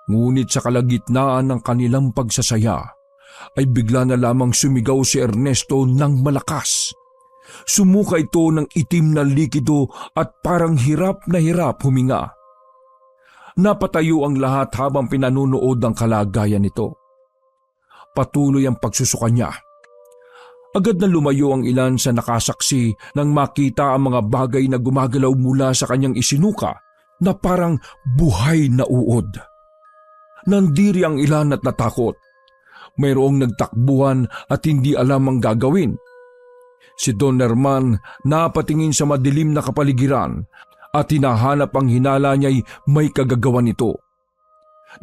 Ngunit sa kalagitnaan ng kanilang pagsasaya ay bigla na lamang sumigaw si Ernesto ng malakas. Sumuka ito ng itim na likido at parang hirap na hirap huminga. Napatayo ang lahat habang pinanunood ang kalagayan nito. Patuloy ang pagsusuka niya. Agad na lumayo ang ilan sa nakasaksi nang makita ang mga bagay na gumagalaw mula sa kanyang isinuka na parang buhay na uod. Nandiri ang ilan at natakot. Mayroong nagtakbuhan at hindi alam ang gagawin. Si Don Herman napatingin sa madilim na kapaligiran at hinahanap ang hinala niya'y may kagagawan nito.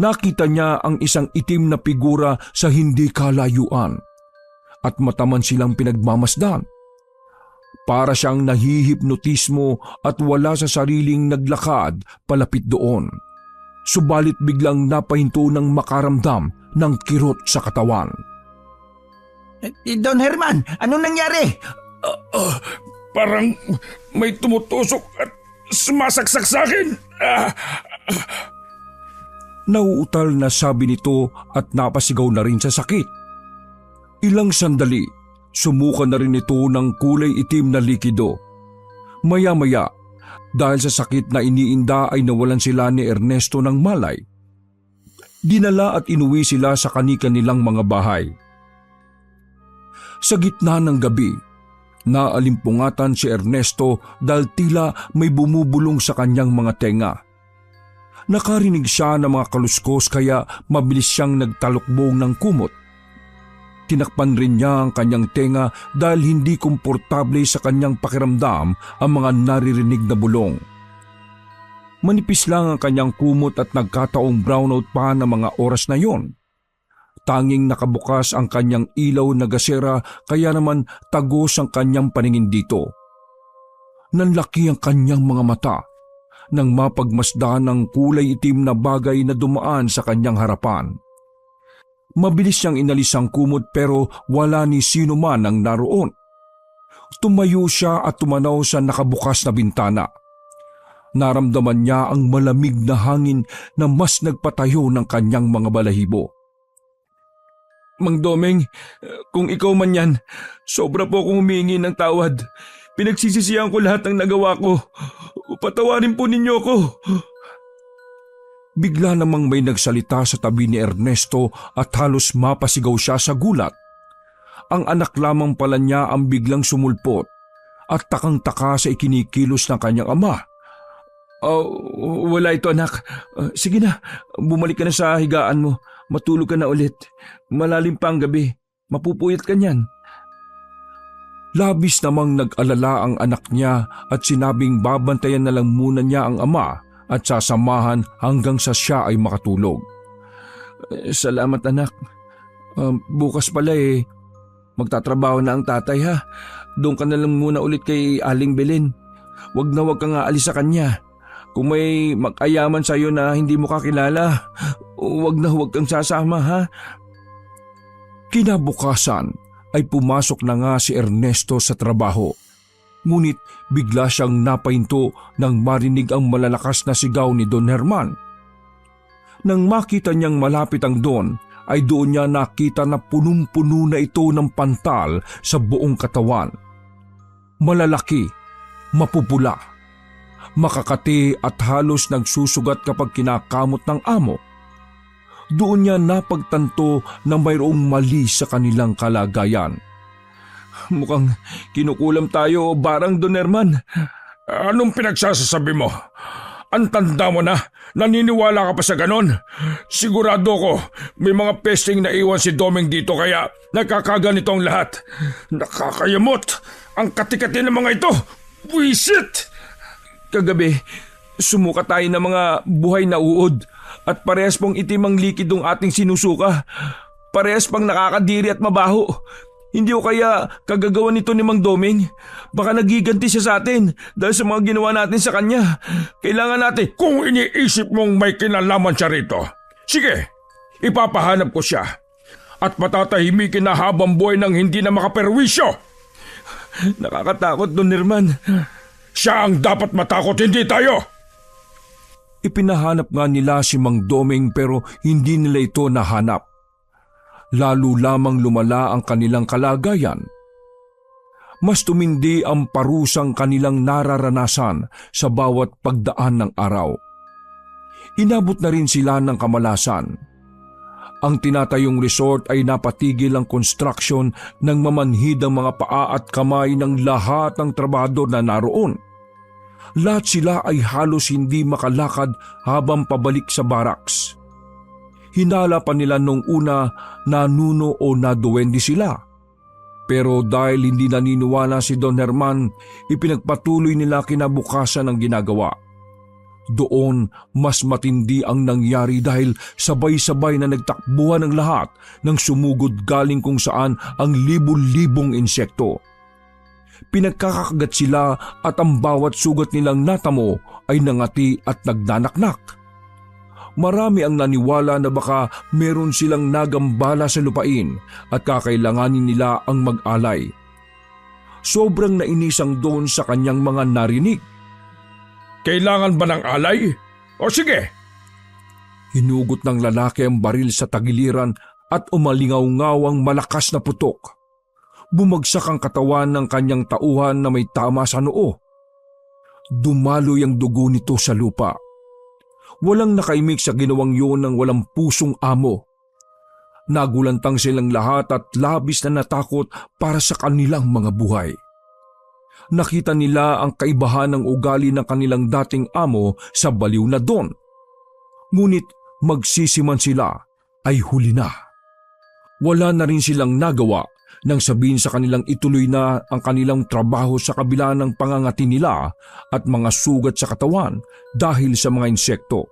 Nakita niya ang isang itim na figura sa hindi kalayuan at mataman silang pinagmamasdan. Para siyang nahihipnotismo at wala sa sariling naglakad palapit doon. Subalit biglang napahinto ng makaramdam ng kirot sa katawan. Don Herman, anong nangyari? Parang may tumutusok at sumasaksak sa akin. Nauutal na sabi nito at napasigaw na rin sa sakit. Ilang sandali, sumuka na rin ito ng kulay itim na likido. Maya-maya, dahil sa sakit na iniinda ay nawalan sila ni Ernesto ng malay. Dinala at inuwi sila sa kani-kanilang mga bahay. Sa gitna ng gabi, naalimpungatan si Ernesto dahil tila may bumubulong sa kanyang mga tenga. Nakarinig siya ng mga kaluskos kaya mabilis siyang nagtalukbong ng kumot. Tinakpan rin niya ang kanyang tenga dahil hindi komportable sa kanyang pakiramdam ang mga naririnig na bulong. Manipis lang ang kanyang kumot at nagkataong brownout pa ng mga oras na yon. Tanging nakabukas ang kanyang ilaw na gasera kaya naman tagos ang kanyang paningin dito. Nanlaki ang kanyang mga mata. nang mapagmasdan ng kulay itim na bagay na dumaan sa kanyang harapan. Mabilis niyang inalis ang kumot pero wala ni sino man ang naroon. Tumayo siya at tumanaw sa nakabukas na bintana. Naramdaman niya ang malamig na hangin na mas nagpatayo ng kanyang mga balahibo. Mang Domeng, kung ikaw man yan, sobra po akong humingi ng tawad. Pinagsisisihan ko lahat ng nagawa ko. Patawarin po ninyo ako. Bigla namang may nagsalita sa tabi ni Ernesto at halos mapasigaw siya sa gulat. Ang anak lamang pala niya ang biglang sumulpot at takang-taka sa ikinikilos ng kanyang ama. Wala ito anak. Sige na, bumalik ka na sa higaan mo. Matulog ka na ulit. Malalim pa ang gabi. Mapupuyat ka niyan. Labis namang nag-alala ang anak niya at sinabing babantayan na lang muna niya ang ama at sasamahan hanggang sa siya ay makatulog. Salamat anak. Bukas pala magtatrabaho na ang tatay ha. Doon ka na lang muna ulit kay Aling Belen. Wag na wag kang aalis sa kanya. Kung may mag-ayaman sa'yo na hindi mo kakilala, wag na wag kang sasama ha. Kinabukasan ay pumasok na nga si Ernesto sa trabaho. Ngunit bigla siyang napahinto nang marinig ang malalakas na sigaw ni Don Herman. Nang makita niyang malapit ang Don, ay doon niya nakita na punong-puno na ito ng pantal sa buong katawan. Malalaki, mapupula, makakati at halos nagsusugat kapag kinakamot ng amo. Doon niya napagtanto na mayroong mali sa kanilang kalagayan. Mukhang kinukulam tayo, Barang Don Herman. Anong pinagsasasabi mo? Ang tanda mo na, naniniwala ka pa sa ganon? Sigurado ko, may mga pesting na iwan si Domeng dito kaya nakakaganito ang lahat. Nakakayamot ang katikati ng mga ito. Buisit! Kagabi, sumuka tayo ng mga buhay na uod at parehas pong itim ang likidong ating sinusuka. Parehas pang nakakadiri at mabaho. Hindi o kaya kagagawa nito ni Mang Domeng. Baka nagiganti siya sa atin dahil sa mga ginawa natin sa kanya. Kailangan natin. Kung iniisip mong may kinalaman siya rito, sige, ipapahanap ko siya. At patatahimikin na habang buhay nang hindi na makaperwisyo. Nakakatakot, Don Herman. Siya ang dapat matakot, hindi tayo. Ipinahanap nga nila si Mang Domeng pero hindi nila ito nahanap. Lalo lamang lumala ang kanilang kalagayan. Mas tumindi ang parusang kanilang nararanasan sa bawat pagdaan ng araw. Inabot na rin sila ng kamalasan. Ang tinatayong resort ay napatigil ang construction nang mamanhid ang mga paa at kamay ng lahat ng trabahador na naroon. Lahat sila ay halos hindi makalakad habang pabalik sa barracks. Hinala pa nila nung una na nuno o naduwende sila. Pero dahil hindi naniniwala si Don Herman, ipinagpatuloy nila kinabukasan ang ginagawa. Doon mas matindi ang nangyari dahil sabay-sabay na nagtakbuhan ng lahat ng sumugod galing kung saan ang libu-libong insekto. Pinagkakagat sila at ang bawat sugat nilang natamo ay nangati at nagnanaknak. Marami ang naniwala na baka meron silang nagambala sa lupain at kakailanganin nila ang mag-alay. Sobrang nainisang Don sa kanyang mga narinig. Kailangan ba ng alay? O sige. Hinugot ng lalaki ang baril sa tagiliran at umalingaw-ngaw ang malakas na putok. Bumagsak ang katawan ng kanyang tauhan na may tama sa noo. Dumaloy ang dugo nito sa lupa. Walang nakaimik sa ginawang yun ng walang pusong amo. Nagulantang silang lahat at labis na natakot para sa kanilang mga buhay. Nakita nila ang kaibahan ng ugali ng kanilang dating amo sa baliw na Don. Ngunit magsisiman sila ay huli na. Wala na rin silang nagawa nang sabihin sa kanilang ituloy na ang kanilang trabaho sa kabila ng pangangati nila at mga sugat sa katawan dahil sa mga insekto.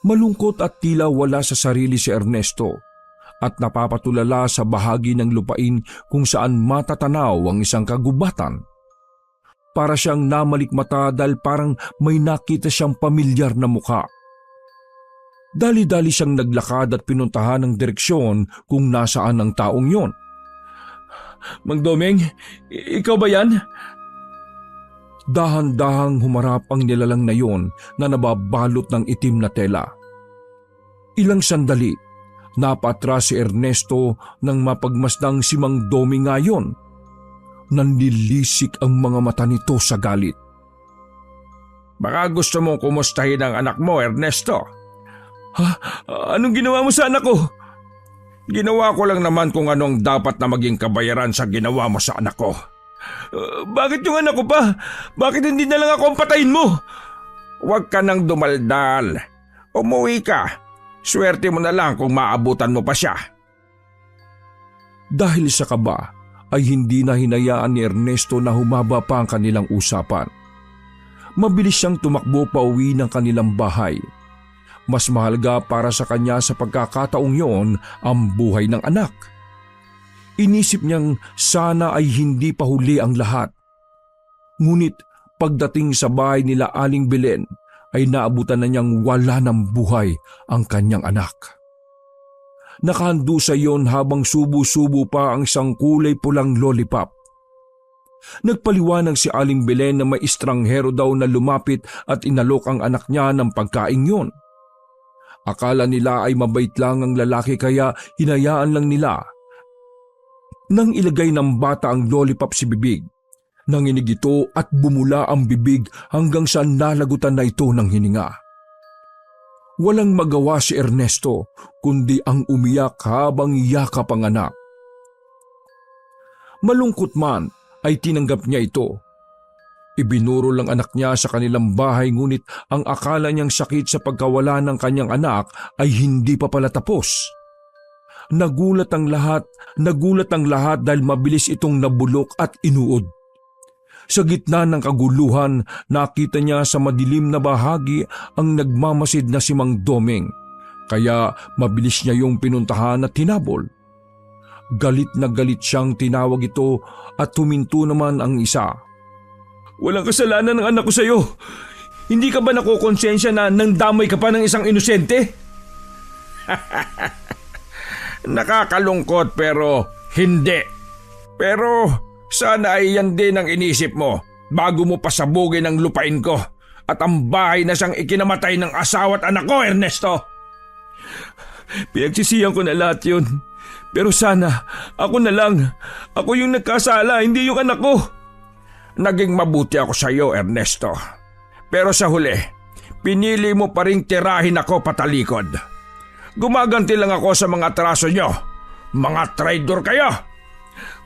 Malungkot at tila wala sa sarili si Ernesto at napapatulala sa bahagi ng lupain kung saan matatanaw ang isang kagubatan. para siyang namalikmata dahil parang may nakita siyang pamilyar na mukha. Dali-dali siyang naglakad at pinuntahan ng direksyon kung nasaan ang taong yon. Mang Domeng, ikaw ba yan? Dahan-dahang humarap ang nilalang na yon na nababalot ng itim na tela. Ilang sandali, napatras si Ernesto nang mapagmasdang si Mang Domeng ngayon. Nanlilisik ang mga mata nito sa galit. Baka gusto mong kumustahin ang anak mo, Ernesto. Ha? Anong ginawa mo sa anak ko? Ginawa ko lang naman kung anong dapat na maging kabayaran sa ginawa mo sa anak ko. Bakit yung anak ko pa? Bakit hindi na lang ako ang patayin mo? Huwag ka nang dumaldal. Umuwi ka. Swerte mo na lang kung maabutan mo pa siya. Dahil sa kaba ay hindi na hinayaan ni Ernesto na humaba pa ang kanilang usapan. Mabilis siyang tumakbo pa uwi ng kanilang bahay. Mas mahalaga para sa kanya sa pagkakataong yon ang buhay ng anak. Inisip niyang sana ay hindi pa huli ang lahat. Ngunit pagdating sa bahay nila Aling Belen ay naabutan na niyang wala ng buhay ang kanyang anak. Nakahandusay yon habang subo-subo pa ang isang kulay pulang lollipop. Nagpaliwanag si Aling Belen na may estranghero daw na lumapit at inalok ang anak niya ng pagkain yon. Akala nila ay mabait lang ang lalaki kaya hinayaan lang nila. Nang ilagay ng bata ang lollipop sa bibig, nanginig ito at bumula ang bibig hanggang sa nalagutan na ito ng hininga. Walang magawa si Ernesto kundi ang umiyak habang yakap ang anak. Malungkot man ay tinanggap niya ito. Ibinuro lang anak niya sa kanilang bahay ngunit ang akala niyang sakit sa pagkawala ng kanyang anak ay hindi pa pala tapos. Nagulat ang lahat dahil mabilis itong nabulok at inuod. Sa gitna ng kaguluhan, nakita niya sa madilim na bahagi ang nagmamasid na si Mang Domeng, kaya mabilis niya yung pinuntahan at tinabol. Galit na galit siyang tinawag ito at huminto naman ang isa. Walang kasalanan ng anak ko sa'yo. Hindi ka ba nakukonsensya na nangdamay ka pa ng isang inosente? Nakakalungkot pero hindi. Pero sana ay yan din ang inisip mo bago mo pasabugin ang lupain ko at ang bahay na siyang ikinamatay ng asawa at anak ko, Ernesto. Pinagsisihan ko na lahat yun. Pero sana, ako na lang. Ako yung nagkasala, hindi yung anak ko. Naging mabuti ako sa iyo, Ernesto. Pero sa huli, pinili mo pa ring tirahin ako patalikod. Gumaganti lang ako sa mga atraso nyo. Mga traidor kayo!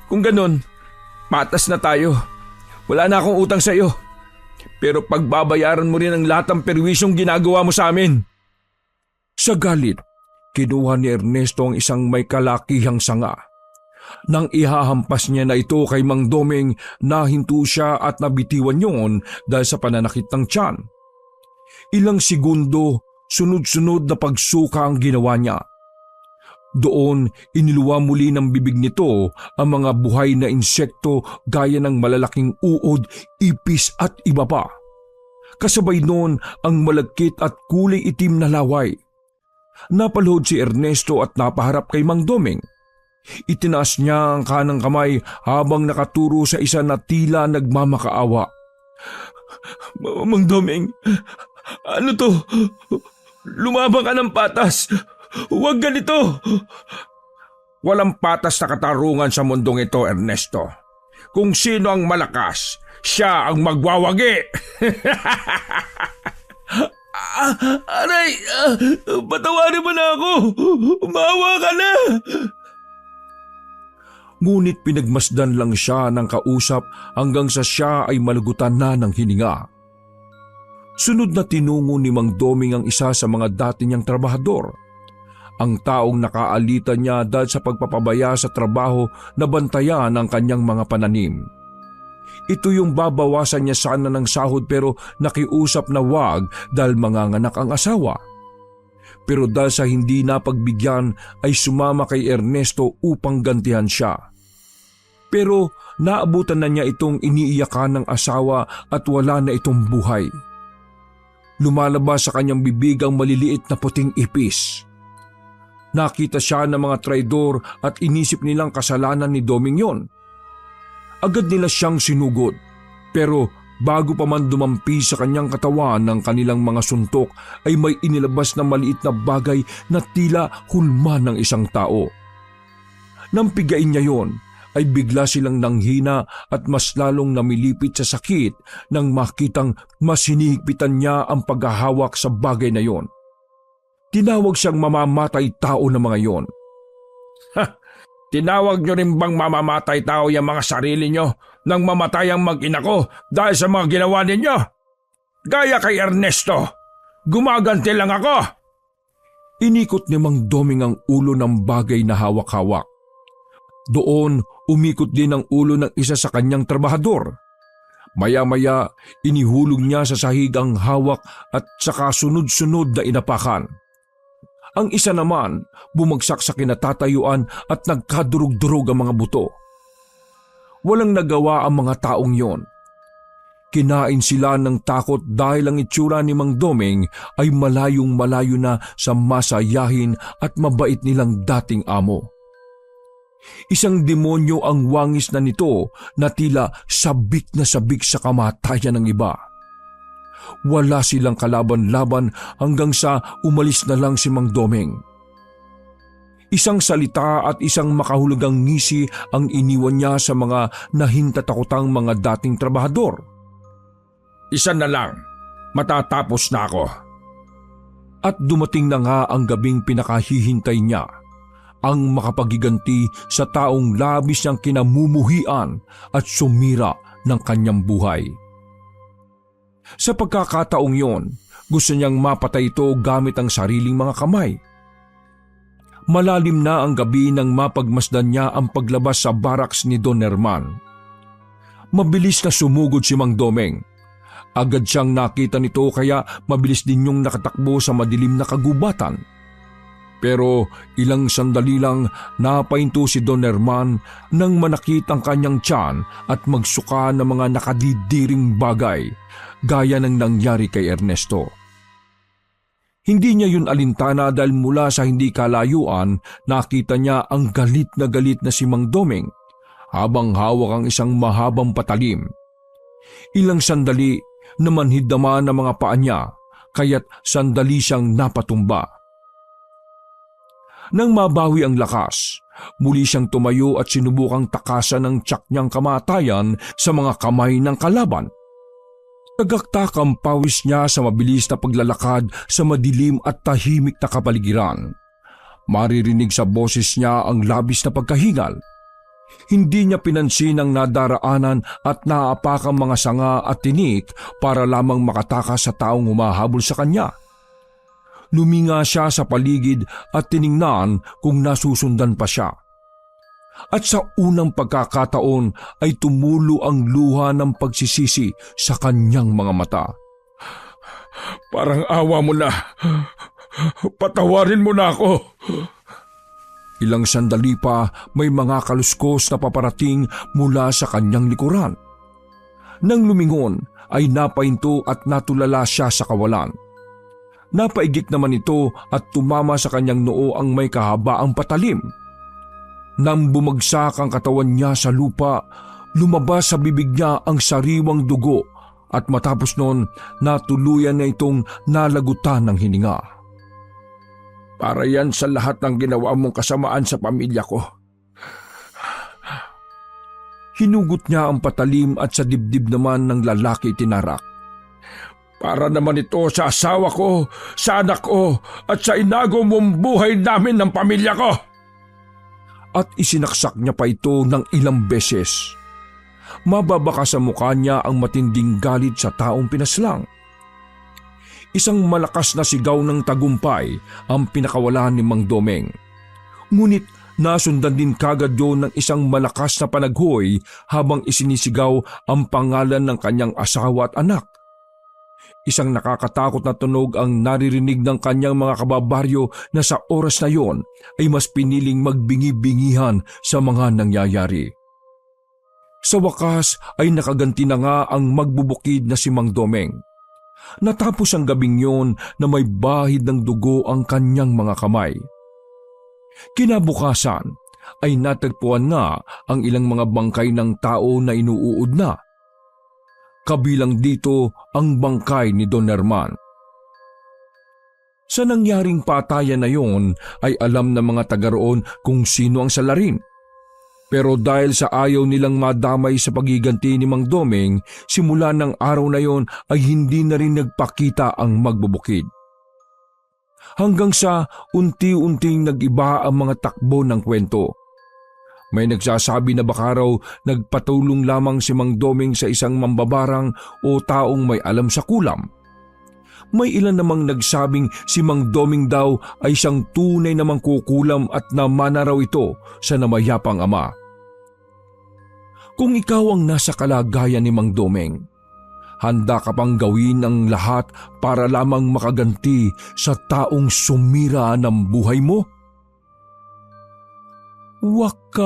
Kung ganun, patas na tayo. Wala na akong utang sa iyo. Pero pagbabayaran mo rin ang lahat ng perwisyong ginagawa mo sa amin. Sa galit, kinuha ni Ernesto ang isang may kalakihang sanga. Nang ihahampas niya na ito kay Mang Domeng, nahinto siya at nabitiwan yon dahil sa pananakit ng tiyan. Ilang segundo, sunod-sunod na pagsuka ang ginawa niya. Doon, iniluwa muli ng bibig nito ang mga buhay na insekto gaya ng malalaking uod, ipis at iba pa. Kasabay noon ang malagkit at kulay itim na laway. Napalhod si Ernesto at napaharap kay Mang Domeng. Itinaas niya ang kanang kamay habang nakaturo sa isa na tila nagmamakaawa. Mang Domeng, ano to? Lumabang ka ng patas. Huwag ganito. Walang patas na katarungan sa mundong ito, Ernesto. Kung sino ang malakas, siya ang magwawagi. Aray! Patawarin mo na ako! Umawa ka na! Ngunit pinagmasdan lang siya ng kausap hanggang sa siya ay malagutan na ng hininga. Sunod na tinungo ni Mang Domeng ang isa sa mga dati niyang trabahador. Ang taong nakaalita niya dahil sa pagpapabaya sa trabaho na bantayan ang kanyang mga pananim. Ito yung babawasan niya sana ng sahod pero nakiusap na wag dahil manganganak ang asawa. Pero dahil sa hindi napagbigyan ay sumama kay Ernesto upang gantihan siya. Pero naabutan na niya itong iniiyakan ng asawa at wala na itong buhay. Lumalabas sa kanyang bibig ang maliliit na puting ipis. Nakita siya ng mga traidor at inisip nilang kasalanan ni Doming yon. Agad nila siyang sinugod, pero bago pa man dumampi sa kanyang katawan ng kanilang mga suntok ay may inilabas na maliit na bagay na tila hulma ng isang tao. Nang pigain niya yon, ay bigla silang nanghina at mas lalong namilipit sa sakit nang makitang mas hinihigpitan niya ang paghahawak sa bagay na yon. Tinawag siyang mamamatay tao na mga yon. Tinawag nyo rin bang mamamatay tao yung mga sarili nyo nang mamatay ang mag-ina ko dahil sa mga ginawa ninyo? Gaya kay Ernesto, gumaganti lang ako. Inikot ni Mang Doming ang ulo ng bagay na hawak-hawak. Doon, umikot din ang ulo ng isa sa kanyang trabahador. Maya-maya, inihulog niya sa sahig ang hawak at saka sunod-sunod na inapakan. Ang isa naman, bumagsak sa kinatatayuan at nagkadurog-durog ang mga buto. Walang nagawa ang mga taong yon. Kinain sila ng takot dahil ang itsura ni Mang Doming ay malayong-malayo na sa masayahin at mabait nilang dating amo. Isang demonyo ang wangis na nito na tila sabik na sabik sa kamatayan ng iba. Wala silang kalaban-laban hanggang sa umalis na lang si Mang Doming. Isang salita at isang makahulugang ngisi ang iniwan niya sa mga nahintatakotang mga dating trabahador. Isa na lang, matatapos na ako. At dumating na nga ang gabing pinakahihintay niya, ang makapagiganti sa taong labis niyang kinamumuhian at sumira ng kanyang buhay. Sa pagkakataong yon, gusto niyang mapatay ito gamit ang sariling mga kamay. Malalim na ang gabi nang mapagmasdan niya ang paglabas sa baraks ni Don Herman. Mabilis na sumugod si Mang Doming. Agad siyang nakita nito kaya mabilis din niyong nakatakbo sa madilim na kagubatan. Pero ilang sandali lang napahinto si Don Herman nang manakit ang kanyang tiyan at magsuka ng mga nakadidiring bagay gaya ng nangyari kay Ernesto. Hindi niya yun alintana dahil mula sa hindi kalayuan nakita niya ang galit na si Mang Doming habang hawak ang isang mahabang patalim. Ilang sandali namanhid naman ang mga paa niya kaya't sandali siyang napatumba. Nang mabawi ang lakas, muli siyang tumayo at sinubukang takasan ng tiyak niyang kamatayan sa mga kamay ng kalaban. Nagaktak ang pawis niya sa mabilis na paglalakad sa madilim at tahimik na kapaligiran. Maririnig sa boses niya ang labis na pagkahingal. Hindi niya pinansin ang nadaraanan at naapakang mga sanga at tinik para lamang makatakas sa taong humahabol sa kanya. Luminga siya sa paligid at tiningnan kung nasusundan pa siya. At sa unang pagkakataon ay tumulo ang luha ng pagsisisi sa kanyang mga mata. Parang awa mo na. Patawarin mo na ako. Ilang sandali pa may mga kaluskos na paparating mula sa kanyang likuran. Nang lumingon ay napahinto at natulala siya sa kawalan. Napaigik naman ito at tumama sa kanyang noo ang may kahabaang patalim. Nang bumagsak ang katawan niya sa lupa, lumabas sa bibig niya ang sariwang dugo at matapos noon natuluyan na itong nalagutan ng hininga. Para yan sa lahat ng ginawa mong kasamaan sa pamilya ko. Hinugot niya ang patalim at sa dibdib naman ng lalaki tinarak. Para naman ito sa asawa ko, sa anak ko, at sa inago mong buhay namin ng pamilya ko. At isinaksak niya pa ito ng ilang beses. Mababaka sa mukha niya ang matinding galit sa taong pinaslang. Isang malakas na sigaw ng tagumpay ang pinakawalan ni Mang Doming. Ngunit nasundan din kagad yun ng isang malakas na panaghoy habang isinisigaw ang pangalan ng kanyang asawa at anak. Isang nakakatakot na tunog ang naririnig ng kanyang mga kababaryo na sa oras na yon ay mas piniling magbingi-bingihan sa mga nangyayari. Sa wakas ay nakaganti na nga ang magbubukid na si Mang Domeng. Natapos ang gabing yon na may bahid ng dugo ang kanyang mga kamay. Kinabukasan ay natagpuan nga ang ilang mga bangkay ng tao na inuuod na. Kabilang dito ang bangkay ni Don Herman. Sa nangyaring patayan na yon ay alam ng mga taga roon kung sino ang salarin. Pero dahil sa ayaw nilang madamay sa pagiganti ni Mang Domeng, simula ng araw na yon ay hindi na rin nagpakita ang magbubukid. Hanggang sa unti-unting nag-iba ang mga takbo ng kwento. May nagsasabi na baka raw nagpatulong lamang si Mang Domeng sa isang mambabarang o taong may alam sa kulam. May ilan namang nagsabing si Mang Domeng daw ay siyang tunay namang kukulam at namana raw ito sa namayapang ama. Kung ikaw ang nasa kalagayan ni Mang Domeng, handa ka pang gawin ang lahat para lamang makaganti sa taong sumira ng buhay mo? Wakas!